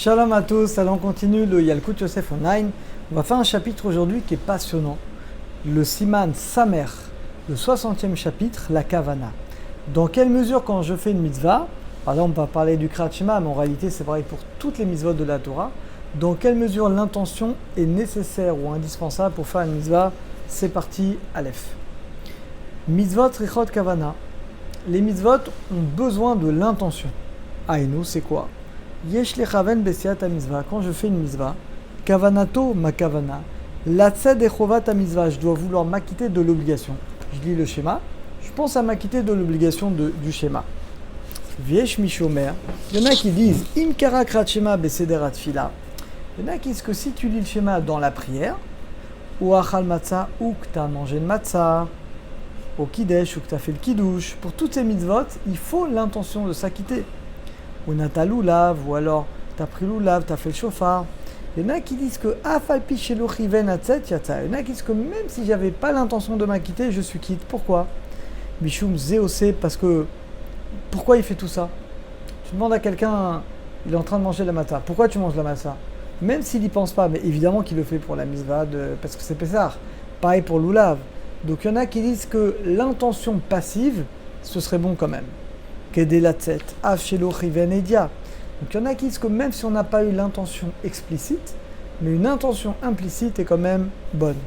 Shalom à tous, allons continue le Yalkut Yosef Online. On va faire un chapitre aujourd'hui qui est passionnant. Le Siman Samer, le 60e chapitre, la Kavana. Dans quelle mesure quand je fais une mitzvah, par exemple on va parler du Kriyat Shema, mais en réalité c'est pareil pour toutes les mitzvot de la Torah, dans quelle mesure l'intention est nécessaire ou indispensable pour faire une mitzvah? C'est parti, Aleph. Mitzvot Richot Kavana. Les mitzvot ont besoin de l'intention. Aïnou, c'est quoi? Yesh lechaven besiat mitzvah. Quand je fais une mitzvah, kavanato ma kavana, latzed echovat mitzvah. Je dois vouloir m'acquitter de l'obligation. Je lis le schéma. Je pense à m'acquitter de l'obligation du schéma. Viesh mishomer. Il y en a qui disent im kara krat shema besederat fila. Il y en a qui disent que si tu lis le schéma dans la prière, ou achal matzah, ou que tu as mangé de matzah, au kiddush, ou que tu as fait le kiddush, pour toutes ces mitzvot, il faut l'intention de s'acquitter. Ou nata loulav, ou alors tu as pris loulav, tu as fait le chauffard. Il y en a qui disent que afalpi shelo chiven atzet yatsa. Il y en a qui disent que même si j'avais pas l'intention de m'acquitter, je suis quitte. Pourquoi? Mishum zeose, parce que pourquoi il fait tout ça? Tu demandes à quelqu'un, il est en train de manger la matzah. Pourquoi tu manges la matzah? Même s'il n'y pense pas, mais évidemment qu'il le fait pour la mitzvah, parce que c'est Pessah. Pareil pour loulav. Donc il y en a qui disent que l'intention passive, ce serait bon quand même. Donc il y en a qui disent que même si on n'a pas eu l'intention explicite, mais une intention implicite est quand même bonne.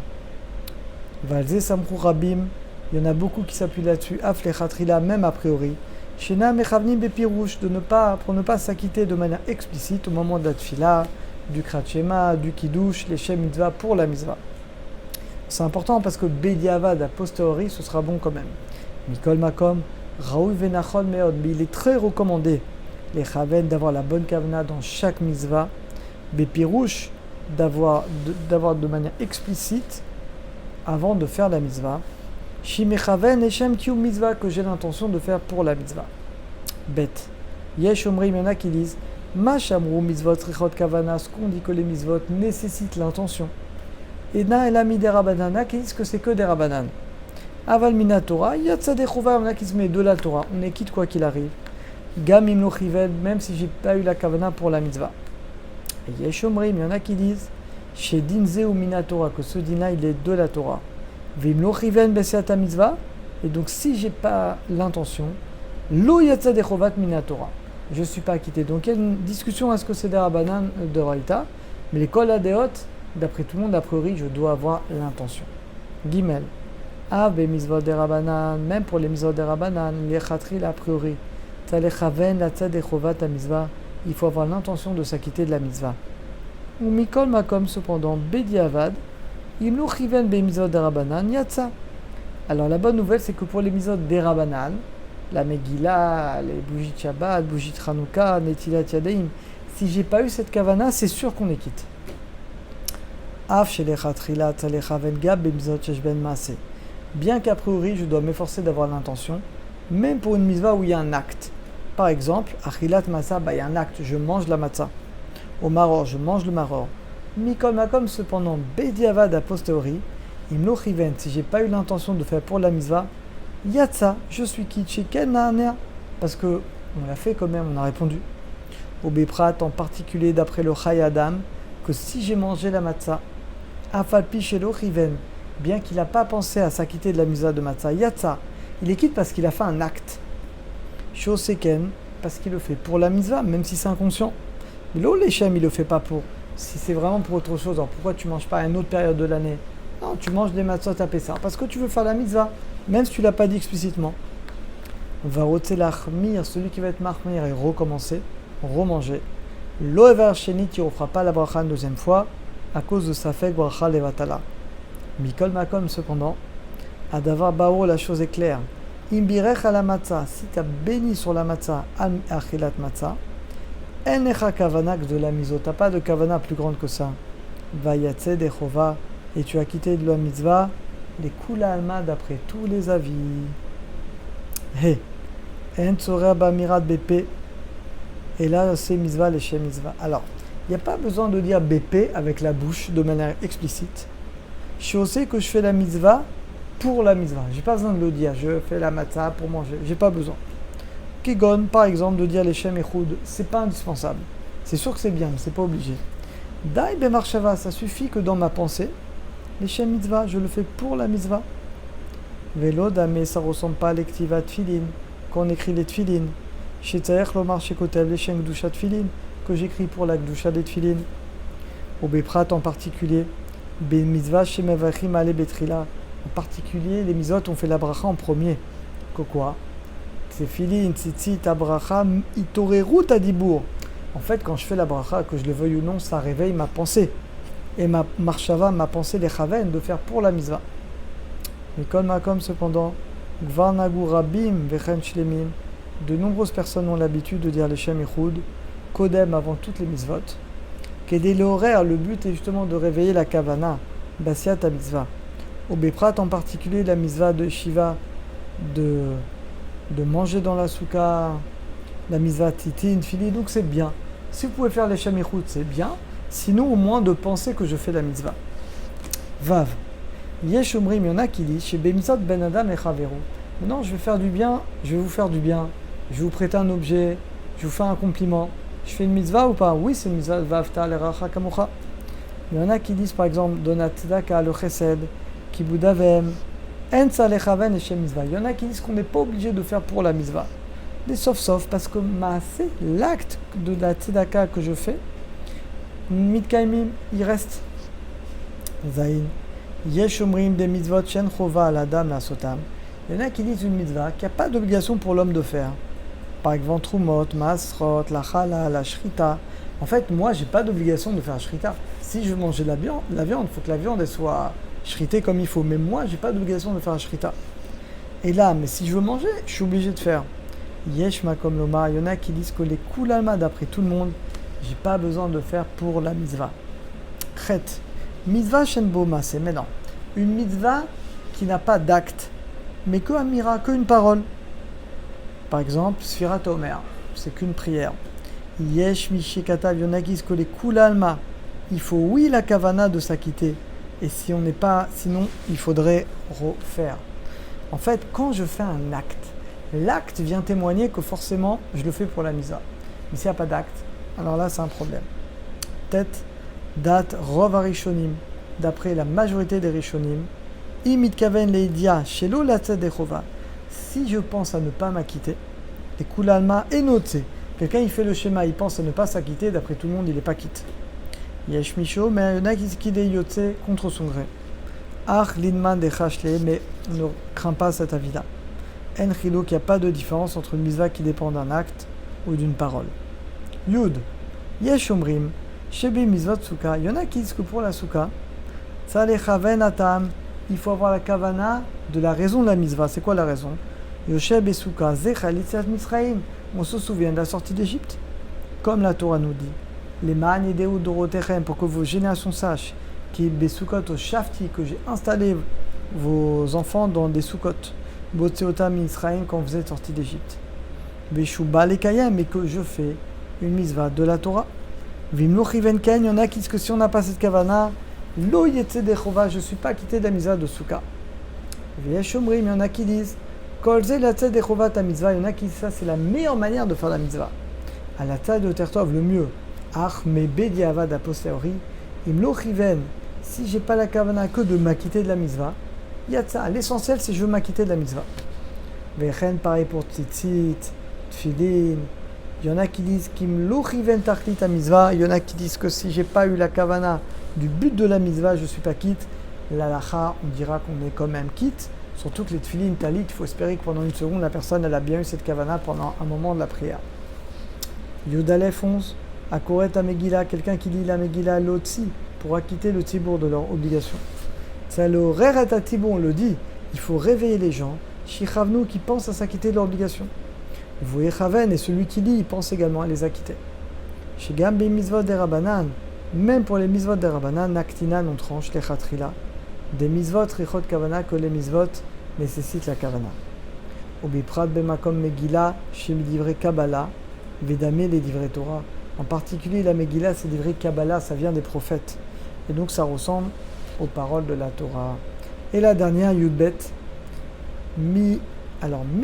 Valze Samrou Rabim, il y en a beaucoup qui s'appuient là-dessus, Aflechatrila, même a priori. Shena Mechavnim Bepirouche, pour ne pas s'acquitter de manière explicite au moment de la tfila, du Kriyat Shema, du Kiddush, les Shem Mitzvah pour la Mitzvah. C'est important parce que Bediavad a posteriori, ce sera bon quand même. Mikol Makom, Raoui Venachol Meod, mais il est très recommandé, les Chaven, d'avoir la bonne kavana dans chaque mitzvah, Bepirouche, d'avoir de manière explicite avant de faire la mitzvah. Shimechaven et Shem Kiyum mitzvah, que j'ai l'intention de faire pour la mitzvah. Bête. Yesh Omrim, il y en a qui disent Ma Shamrou mitzvot Richot Kavana, ce qu'on dit que les mitzvot nécessitent l'intention. Et na el ami des Rabbanana qui disent que c'est que des Rabbanan. Aval mina Torah, yatsa de chouva, on a qui se met de la Torah, on est quitte quoi qu'il arrive. Gam imlo chiven, même si j'ai pas eu la kavana pour la mitzvah. Et yesh omrim, il y en a qui disent chez dinze ou mina Torah, que ce dina il est de la Torah. Vimlo chiven besiata mitzvah, et donc si j'ai pas l'intention, lo yatsa de chouvat mina Torah, je suis pas acquitté. Donc il y a une discussion, est-ce que c'est des Rabbanan de Raïta, mais les kol adéot, d'après tout le monde, a priori, je dois avoir l'intention. Gimel. Ah, ben mitzvot de Rabbanan, même pour les mitzvot de Rabbanan, les chatril a priori, tzalechaven la tzad echovat à mitzvah, il faut avoir l'intention de s'acquitter de la mitzvah. Ou mikol makom cependant, bediavad, imlo chiven be mitzvot de Rabbanan, yatsa. Alors la bonne nouvelle, c'est que pour les mitzvot de Rabbanan, la Megillah, les bougies de Shabbat, bougies de Hanouka, netilat yadeim, si j'ai pas eu cette kavana, c'est sûr qu'on est quitte. Af chez les chatrila tzalechaven gab be mitzvot sheshben maaseh. Bien qu'a priori, je dois m'efforcer d'avoir l'intention, même pour une mitzvah où il y a un acte. Par exemple, achilat matzah, il y a un acte, je mange la matzah. Au maror, je mange le maror. Mikol makom, cependant, bediavad a posteriori, imlo chiven, si j'ai pas eu l'intention de faire pour la mitzvah, yatsa, je suis quitte chez ken naaner, parce que on l'a fait quand même, on a répondu. Au beprat, en particulier d'après le Chai Adam, que si j'ai mangé la matzah, afalpi shelo chiven, bien qu'il n'a pas pensé à s'acquitter de la mitzvah de matzah, yatsa, il est quitte parce qu'il a fait un acte. Shoseken, parce qu'il le fait pour la mitzvah, même si c'est inconscient. Mais l'eau, l'échem, il le fait pas pour. Si c'est vraiment pour autre chose, alors pourquoi tu manges pas à une autre période de l'année? Non, tu manges des matzot à Pessah, parce que tu veux faire la mitzvah, même si tu l'as pas dit explicitement. Varotzelachmir, celui qui va être marmir et recommencer, remanger. Loevar shenit, il ne refera pas la bracha une deuxième fois, à cause de sa fête bracha levatala. Mikol makom cependant, à davar bao, la chose est claire. Imbirech à la matzah, si tu as béni sur la matzah, al achilat matzah, enecha kavanak de la miso, tu n'as pas de kavana plus grande que ça. Vayatse dechova, et tu as quitté de la mitzvah, les kula alma d'après tous les avis. He, en tzorer bamirat BP, et là c'est mitzvah, les shem mitzvah. Alors, il n'y a pas besoin de dire BP avec la bouche de manière explicite. Je sais que je fais la mitzvah pour la mitzvah. J'ai pas besoin de le dire. Je fais la matzah pour manger. J'ai pas besoin. Kigon, par exemple, de dire les Shem Echoud, c'est pas indispensable. C'est sûr que c'est bien, mais c'est pas obligé. Dai bemarshava, ça suffit que dans ma pensée, les shem mitzvah, je le fais pour la mitzvah. Velo dame, ça ressemble pas à l'ektiva tfilin, quand on écrit les tfilin. Shetzaech lomar shekotev les shem gdusha tfilin, que j'écris pour la gdusha des tfilin. Au beprat en particulier, be mitzvah shemevachim ale betrila. En particulier, les mitzvot, on fait la bracha en premier. Que quoi? Tefilin, tzitzit, abracha, itoreru tadibour. En fait, quand je fais la bracha, que je le veuille ou non, ça réveille ma pensée. Et ma marshava, ma pensée, les chaven, de faire pour la mitzvah. Mais kol makom, cependant, gvar nagu rabim vechen shlemim, de nombreuses personnes ont l'habitude de dire les shem ichud, kodem avant toutes les mitzvot. Kedé l'horaire, le but est justement de réveiller la kavana, basiat à mitzvah. Au beprat en particulier, la mitzvah de Shiva, de manger dans la souka, la mitzvah titin, fili, donc c'est bien. Si vous pouvez faire les shem ichud, c'est bien. Sinon, au moins de penser que je fais la mitzvah. Vav. Yesh omrim, il y en a qui disent, chez Bemitzot ben Adam et Chaveru. Maintenant, je vais faire du bien, je vais vous faire du bien. Je vais vous prêter un objet, je vais vous faire un compliment. Je fais une mitzvah ou pas? Oui, c'est une mitzvah. Vavta l'eracha kamocha. Il y en a qui disent, par exemple, donat tzedaka le chesed, kibud avem, en tzalechaven et shem mitzvah. Il y en a qui disent qu'on n'est pas obligé de faire pour la mitzvah. Des sauf, parce que maaseh, l'acte de la tzedaka que je fais, mitkaimim, il reste. Zayin. Yesh omrim des mitzvot shen chova al adam la sotam. Il y en a qui disent une mitzvah qu'il n'y a pas d'obligation pour l'homme de faire. Par exemple, trumot, masrot, la chala, la shrita. En fait, moi, j'ai pas d'obligation de faire shrita. Si je veux manger la viande, il faut que la viande elle soit shritée comme il faut. Mais moi, j'ai pas d'obligation de faire un shrita. Et là, mais si je veux manger, je suis obligé de faire. Yesh makom loma. Il y en a qui disent que les kulalma, d'après tout le monde, j'ai pas besoin de faire pour la mitzvah. Chet. Mitzvah shen bo maseh. Mais non. Une mitzvah qui n'a pas d'acte, mais que amira, qu'une parole. Par exemple, Sfirat Omer, c'est qu'une prière. Yesh Mishikatav, il y en a qui disent que les Kulalma, il faut oui la kavana de s'acquitter. Et si on n'est pas, sinon il faudrait refaire. En fait, quand je fais un acte, l'acte vient témoigner que forcément je le fais pour la misa. Mais s'il n'y a pas d'acte, alors là c'est un problème. Tête, date, rov arishonim, d'après la majorité des rishonim, imit kaven leidia, shelo latzed dechova. Si je pense à ne pas m'acquitter, les kulalma et noté. Quelqu'un il fait le schéma, il pense à ne pas s'acquitter, d'après tout le monde il n'est pas quitte. Yesh misho, mais il y en a qui est yotse contre son gré. Ach linman de chashle, mais ne crains pas cet avis-là. En chilo, qu'il n'y a pas de différence entre une mitzvah qui dépend d'un acte ou d'une parole. Yud, yesh omrim, shebi mitzvah tsuka, il y en a qui disent que pour la souka, ça les chaven atam, il faut avoir la kavana de la raison de la mitzvah. C'est quoi la raison? Yosheb et Souka, Zechalitziat Misraim. On se souvient de la sortie d'Égypte. Comme la Torah nous dit, les man et dorotechem, pour que vos générations sachent, qui besukot au shafti, que j'ai installé vos enfants dans des soukot, botseotam Misraim, quand vous êtes sortis d'Égypte. Beshuba lekayem, mais que je fais une mitzvah de la Torah. Vimlo chivenken, il y en a qui disent que si on n'a pas cette kavana, lo yetse dechova, je ne suis pas quitté de la mitzvah de Souka. Vieshomrim, il y en a qui disent, kolze la tzed dechova ta mitzvah, il y en a qui disent ça, c'est la meilleure manière de faire la mitzvah. À la taille de Tertov, le mieux. Ach me bediavad a posteriori, imlo chiven, si j'ai pas la kavana que de m'acquitter de la mitzvah, yatsa, l'essentiel c'est je veux m'acquitter de la mitzvah. Vechen, pareil pour tzitzit, tfilin. Il y en a qui disent qu'imlo chiven tachlit ta mitzvah, il y en a qui disent que si j'ai pas eu la kavana du but de la mitzvah, je ne suis pas quitte. L'alacha, on dira qu'on est quand même quitte. Surtout que les tfilin talit, il faut espérer que pendant une seconde, la personne elle a bien eu cette kavana pendant un moment de la prière. Yudalef 11, Akoret Amegila, quelqu'un qui lit la Megillah l'otsi pour acquitter le tibour de leur obligation. C'est le Reret Atibur, on le dit, il faut réveiller les gens, Shichavnu qui pensent à s'acquitter de leur obligation. Vous Chaven, et celui qui lit, il pense également à les acquitter. Shigam be mitzvot de Rabbanan, même pour les mitzvot de Rabbanan, Naktinan, on tranche les chatrila. Des mitzvot richot kavana que les mitzvot nécessitent la kavana. Obiprat bemakom megillah, chez livré Kabbalah, vedamé les livrés Torah. En particulier la Megillah, c'est livré Kabbalah, ça vient des prophètes. Et donc ça ressemble aux paroles de la Torah. Et la dernière, Yudbet, mi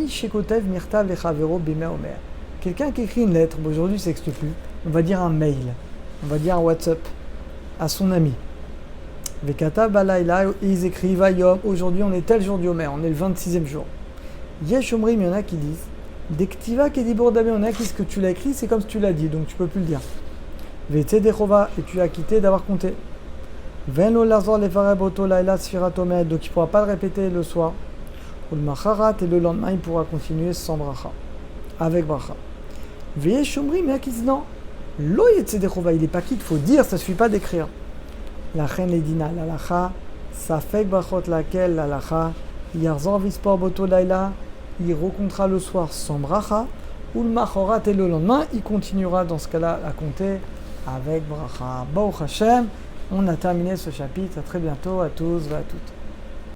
shekotev mirtav lechavero bime omer. Quelqu'un qui écrit une lettre, aujourd'hui ça n'existe plus, on va dire un mail, on va dire un WhatsApp à son ami. Vekata balayla, et ils écrivent Ayom, aujourd'hui on est tel jour du Homer, on est le 26e jour. Yesh omrim, il y en a qui disent Dektiva kedibur dabe, on a qui disent que tu l'as écrit, c'est comme si tu l'as dit, donc tu peux plus le dire. Vete dechova, et tu as quitté d'avoir compté. Veno lazor levareb oto laila sfirat omer, donc il ne pourra pas le répéter le soir. Ou le macharat, et le lendemain il pourra continuer sans bracha, avec bracha. Veyesh omrim, il y en a qui disent non, lo yetse dechova, il n'est pas quitte, il faut dire, ça ne suffit pas d'écrire. La reine Edina, l'alacha, ça fait brachot laquelle l'alacha, yarzor vispor boto laila, il recomptera le soir sans bracha, ou le machorat et le lendemain, il continuera dans ce cas-là à compter avec bracha. Baruch Hashem, on a terminé ce chapitre, à très bientôt à tous et à toutes.